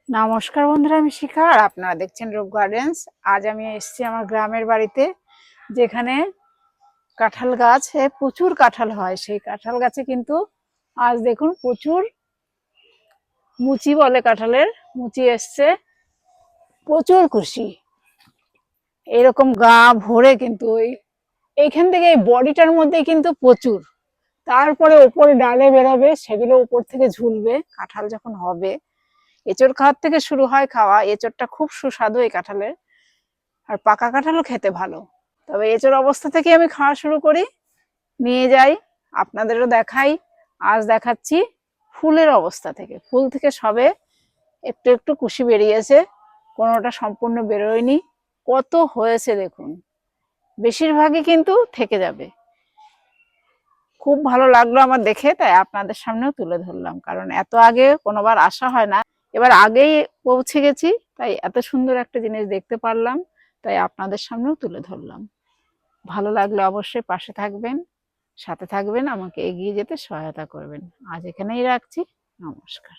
নমস্কার বন্ধুরা, আমি শিখা আর আপনারা দেখছেন রূপ গার্ডেন্স। আজ আমি এসেছি আমার গ্রামের বাড়িতে, যেখানে কাঁঠাল গাছে প্রচুর কাঁঠাল হয়। সেই কাঁঠাল গাছে কিন্তু আজ দেখুন প্রচুর মুচি বলে, কাঁঠালের মুচি এসছে, প্রচুর খুশি এরকম গা ভরে। কিন্তু এইখান থেকে এই বডিটার মধ্যে কিন্তু প্রচুর, তারপরে ওপরে ডালে বেরোবে, সেগুলো উপর থেকে ঝুলবে। কাঁঠাল যখন হবে, এঁচড় খাওয়ার থেকে শুরু হয় খাওয়া। এঁচড়টা খুব সুস্বাদু এই কাঁঠালের, আর পাকা কাঁঠালও খেতে ভালো। তবে এঁচড় অবস্থা থেকে আমি খাওয়া শুরু করি, নিয়ে যাই, আপনাদেরও দেখাই। আজ দেখাচ্ছি ফুলের অবস্থা থেকে। ফুল থেকে সবে একটু একটু কুশি বেরিয়েছে, কোনোটা সম্পূর্ণ বেরোয়নি। কত হয়েছে দেখুন, বেশিরভাগই কিন্তু থেকে যাবে। খুব ভালো লাগলো আমার দেখে, তাই আপনাদের সামনেও তুলে ধরলাম। কারণ এত আগে কোনোবার আসা হয় না, এবার আগেই পৌঁছে গেছি, তাই এত সুন্দর একটা জিনিস দেখতে পারলাম, তাই আপনাদের সামনেও তুলে ধরলাম। ভালো লাগলে অবশ্যই পাশে থাকবেন, সাথে থাকবেন, আমাকে এগিয়ে যেতে সহায়তা করবেন। আজ এখানেই রাখছি। নমস্কার।